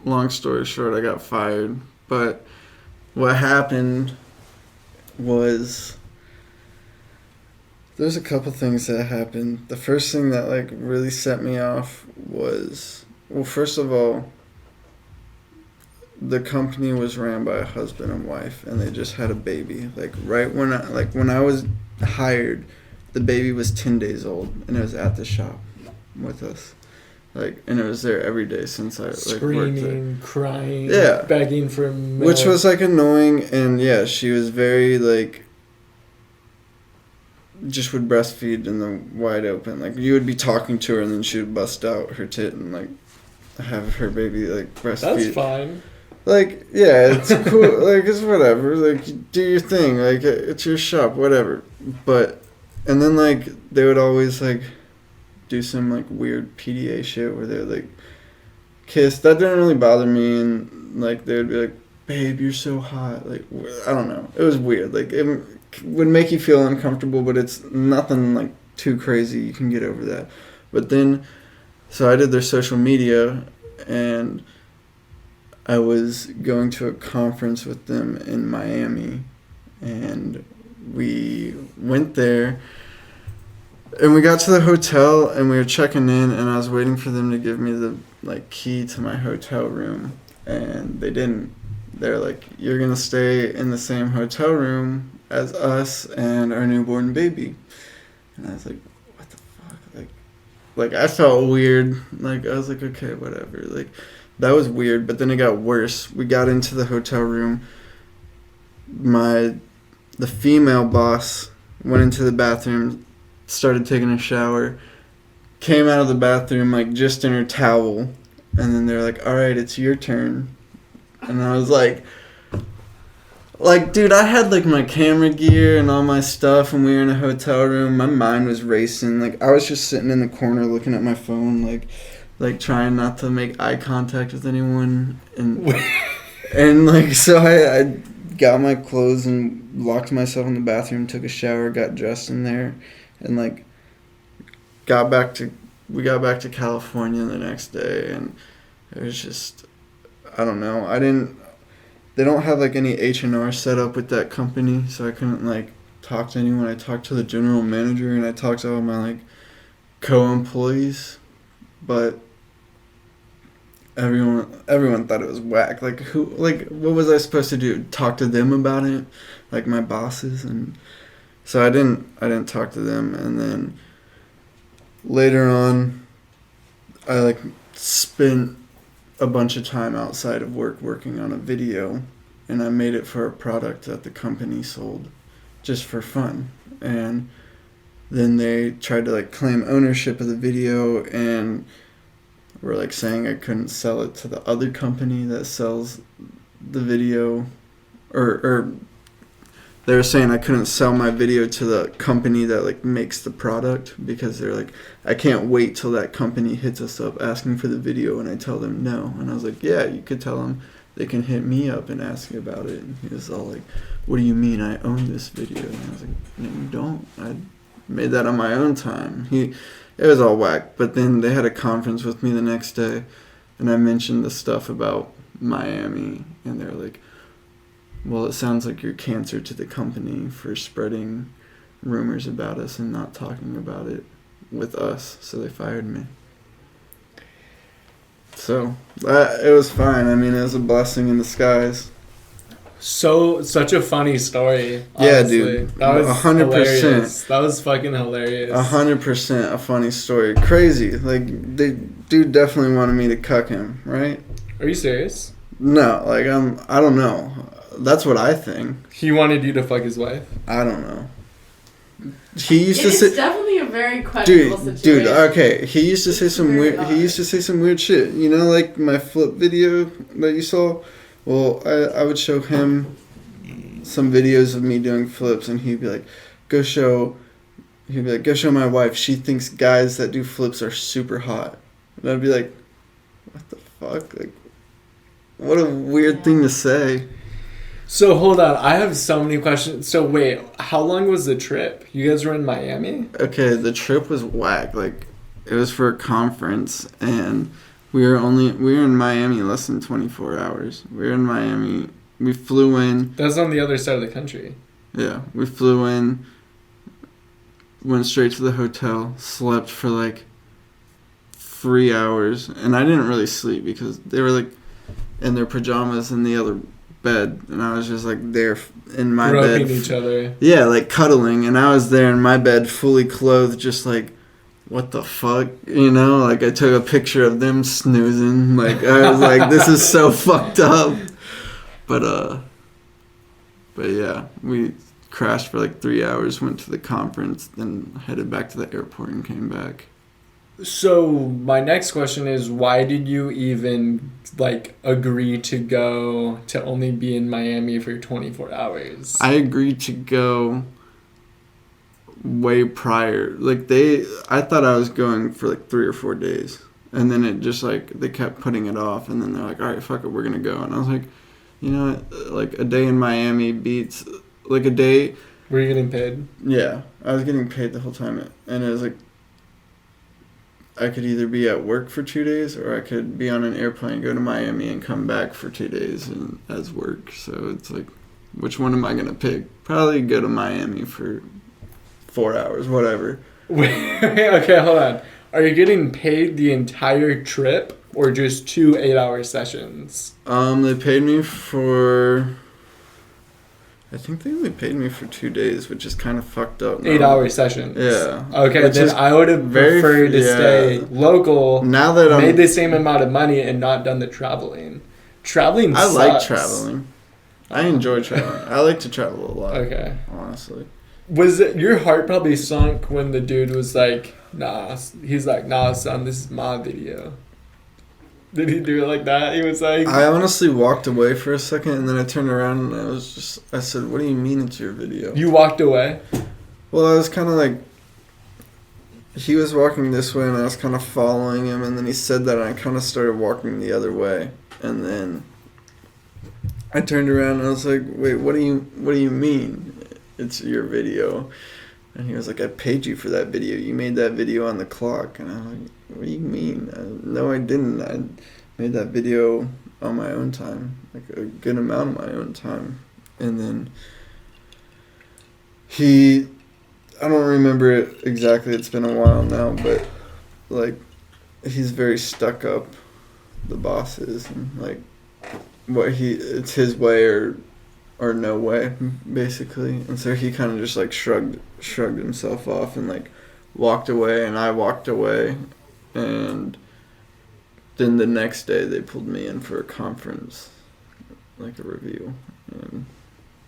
long story short, I got fired. But what happened was there's a couple things that happened. The first thing that like really set me off was, well, first of all, the company was ran by a husband and wife, and they just had a baby. Like right when I was hired, the baby was 10 days old, and it was at the shop with us. Like, and it was there every day since I like screaming, worked there. crying, Yeah, begging for milk. Which was like annoying, and yeah, she was very like just would breastfeed in the wide open. Like you would be talking to her, and then she would bust out her tit and like have her baby like breastfeed. That's fine. Like, yeah, it's cool. Like, it's whatever. Like, do your thing. Like, it's your shop, whatever. But, and then, like, they would always, like, do some, like, weird PDA shit where they would, like, kiss. That didn't really bother me. And, like, they would be like, babe, you're so hot. Like, I don't know. It was weird. Like, it would make you feel uncomfortable, but it's nothing, like, too crazy. You can get over that. But then, so I did their social media, and I was going to a conference with them in Miami, and we went there, and we got to the hotel, and we were checking in, and I was waiting for them to give me the like key to my hotel room, and they didn't. They're like, you're gonna stay in the same hotel room as us and our newborn baby. And I was like, what the fuck? Like I felt weird. Like I was like, okay, whatever. Like that was weird, but then it got worse. We got into the hotel room. The female boss went into the bathroom, started taking a shower, came out of the bathroom like just in her towel, and then they're like, all right, it's your turn. And I was like, dude, I had like my camera gear and all my stuff, and we were in a hotel room. My mind was racing. Like I was just sitting in the corner looking at my phone, like trying not to make eye contact with anyone, and like so I got my clothes and locked myself in the bathroom, took a shower, got dressed in there, and like we got back to California the next day, and it was just, I don't know, they don't have like any H&R set up with that company, so I couldn't like talk to anyone. I talked to the general manager, and I talked to all my like co-employees, but everyone thought it was whack. Like what was I supposed to do? Talk to them about it? Like my bosses? And so I didn't talk to them. And then later on, I like spent a bunch of time outside of work working on a video, and I made it for a product that the company sold just for fun. And then they tried to like claim ownership of the video, and were like saying I couldn't sell it to the other company that sells the video, or they were saying I couldn't sell my video to the company that like makes the product, because they're like, I can't wait till that company hits us up asking for the video and I tell them no. And I was like, yeah, you could tell them they can hit me up and ask me about it. And he was all like, what do you mean I own this video? And I was like, no, you don't. I made that on my own time. It was all whack. But then they had a conference with me the next day, and I mentioned the stuff about Miami, and they're like, well, it sounds like you're cancer to the company for spreading rumors about us and not talking about it with us. So they fired me. So it was fine. I mean, it was a blessing in disguise. Such a funny story. Honestly. Yeah, dude. That was 100%. Hilarious. That was fucking hilarious. 100% a funny story. Crazy. Like, dude definitely wanted me to cuck him, right? Are you serious? No, like I don't know. That's what I think. He wanted you to fuck his wife? I don't know. He used to say, it's definitely a very questionable situation. Dude, okay. He used to say some weird. He used to say some weird shit. You know, like my flip video that you saw. Well, I would show him some videos of me doing flips, and he'd be like, go show my wife. She thinks guys that do flips are super hot. And I'd be like, what the fuck? Like, what a weird thing to say. So, hold on. I have so many questions. So, wait. How long was the trip? You guys were in Miami? Okay, the trip was whack. Like, it was for a conference, and We were in Miami less than 24 hours. We were in Miami. We flew in. That's on the other side of the country. Yeah, we flew in, went straight to the hotel, slept for like 3 hours, and I didn't really sleep because they were like in their pajamas in the other bed, and I was just like there in my bed. Groping each other. Yeah, like cuddling, and I was there in my bed fully clothed, just like, what the fuck, you know? Like, I took a picture of them snoozing. Like, I was like, this is so fucked up. But yeah, we crashed for like 3 hours, went to the conference, then headed back to the airport and came back. So my next question is, why did you even like agree to go to only be in Miami for 24 hours? I agreed to go way prior. Like, I thought I was going for like 3 or 4 days, and then it just like they kept putting it off, and then they're like, all right, fuck it, we're gonna go. And I was like, you know what? Like, a day in Miami beats like a day. Were you getting paid? Yeah, I was getting paid the whole time, and it was like I could either be at work for 2 days, or I could be on an airplane, go to Miami, and come back for 2 days and as work. So it's like, which one am I gonna pick? Probably go to Miami for 4 hours, whatever. Wait, okay, hold on. Are you getting paid the entire trip or just 2 8-hour sessions? They paid me for. I think they only paid me for 2 days, which is kind of fucked up. 8-hour sessions. Yeah. Okay, Which then is I would have preferred to stay local. Now that made the same amount of money and not done the traveling. Traveling I sucks. like traveling. I enjoy traveling. I like to travel a lot. Okay. Honestly. Was it, your heart probably sunk when the dude was like, nah, he's like, nah, son, this is my video. Did he do it like that? He was like... I honestly walked away for a second, and then I turned around, and I said, what do you mean it's your video? You walked away? Well, I was kind of like, he was walking this way, and I was kind of following him, and then he said that, and I kind of started walking the other way, and then I turned around, and I was like, wait, what do you mean it's your video? And he was like, I paid you for that video. You made that video on the clock. And I'm like, what do you mean? No, I didn't. I made that video on my own time, like a good amount of my own time. And then I don't remember it exactly. It's been a while now, but like, he's very stuck up, the boss is, and like, it's his way or no way, basically. And so he kind of just like shrugged himself off and like walked away, and I walked away, and then the next day they pulled me in for a conference, like a review, and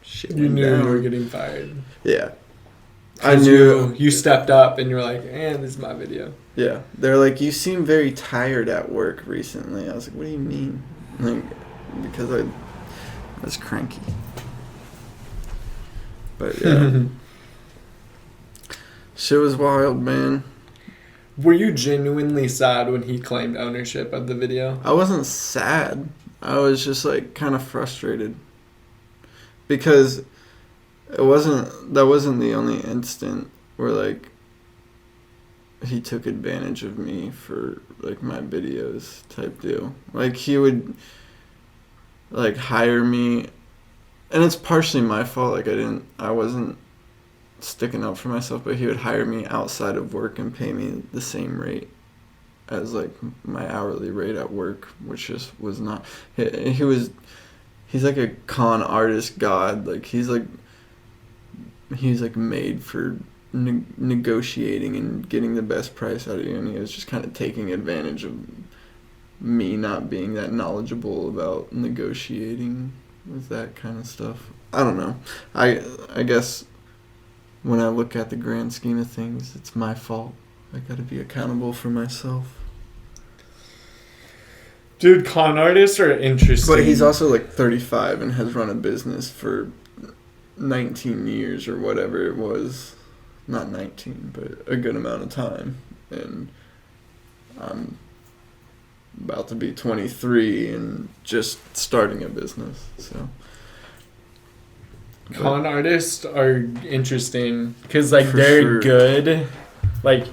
shit You went knew down. you were getting fired. Yeah. I knew. You stepped up and you were like, this is my video. Yeah. They're like, you seem very tired at work recently. I was like, what do you mean? Like, because I was cranky. But yeah. Shit was wild, man. Were you genuinely sad when he claimed ownership of the video? I wasn't sad. I was just like kind of frustrated. Because that wasn't the only instant where like he took advantage of me for like my videos type deal. Like, he would like hire me, and it's partially my fault. Like, I wasn't sticking up for myself, but he would hire me outside of work and pay me the same rate as like my hourly rate at work, which just was not. He's like a con artist god. Like, he's like made for negotiating and getting the best price out of you, and he was just kind of taking advantage of me not being that knowledgeable about negotiating with that kind of stuff. I don't know. I guess when I look at the grand scheme of things, it's my fault. I gotta be accountable for myself. Dude, con artists are interesting. But he's also like 35 and has run a business for 19 years or whatever it was. Not 19, but a good amount of time. And I'm about to be 23 and just starting a business. So con artists are interesting because like For they're sure. good. Like,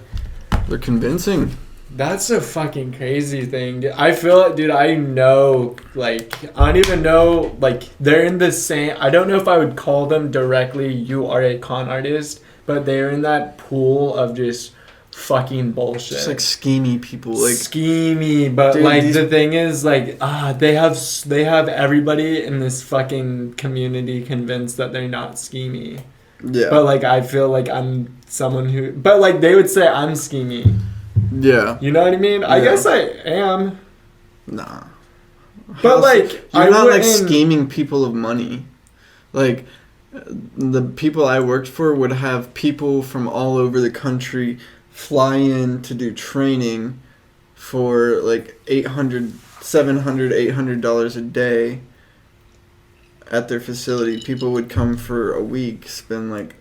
they're convincing. That's a fucking crazy thing, dude. I feel it, dude. I know, like, I don't even know, like, they're in the same. I don't know if I would call them directly, you are a con artist, but they're in that pool of just fucking bullshit. Just like schemy people, like schemy, but dude, like the thing is, like, they have everybody in this fucking community convinced that they're not schemy. Yeah. But like, I feel like I'm someone who, but like, they would say I'm schemy. Yeah. You know what I mean? I Yeah. guess I am. Nah. But like, you're I not like wouldn't- scheming people of money. Like the people I worked for would have people from all over the country fly in to do training for like $800, $700, $800 a day at their facility. People would come for a week, spend like